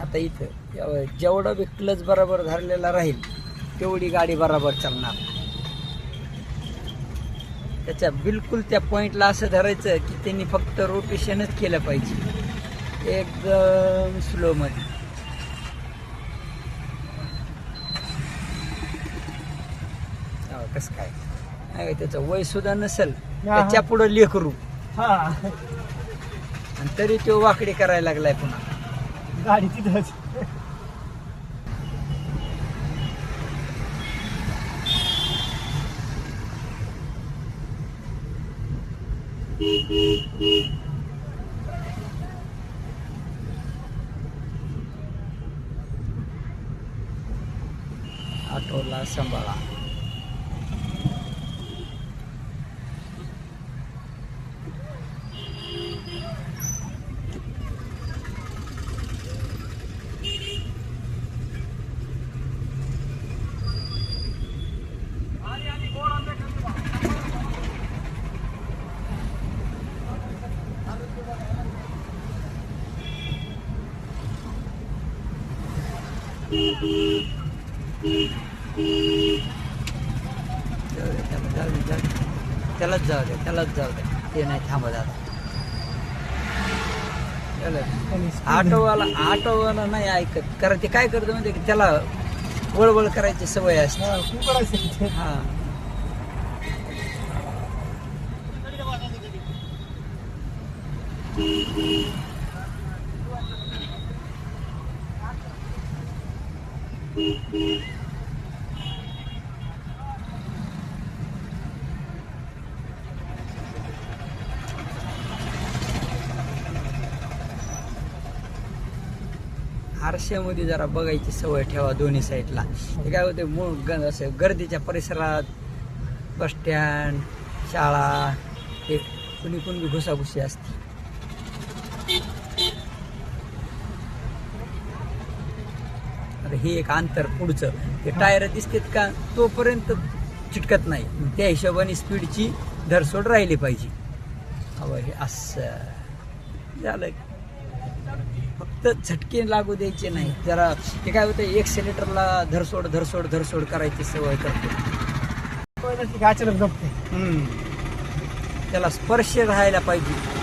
आता इथं जेवढा बी क्लच बरोबर धरलेला राहील तेवढी गाडी बरोबर चालणार. त्याच्या बिलकुल त्या पॉईंटला असं धरायचं की त्यांनी फक्त रोटेशनच केलं पाहिजे एकदम स्लोमध्ये. कसं काय नाही त्याचं वय सुद्धा नसेल त्याच्या पुढं लेकरू आणि तरी तो वाकडी करायला लागलाय पुन्हा गाडी तिथंच. ऑटोला सांभाळा. त्यालाच जाऊ दे ते नाही थांबत आता. ऑटोवाला नाही ऐकत कारण ते काय करतं म्हणजे त्याला वळवळ करायची सवय असते. हा आरशामध्ये जरा बघायची सवय ठेवा दोन्ही साईडला. हे काय होते असं गर्दीच्या परिसरात बस स्टँड शाळा हे कुणी बी घुसाघुशी असते. आता हे एक अंतर पुढचं ते टायर दिसतात का तोपर्यंत चिटकत नाही. त्या हिशोबाने स्पीडची धरसोड राहिली पाहिजे. हवं हे असं झालं फक्त झटके लागू द्यायचे नाही. जरा ते काय होतं एक्सेलेटरला धरसोड करायची सवय करते. अचानक जपते त्याला स्पर्श राहायला पाहिजे.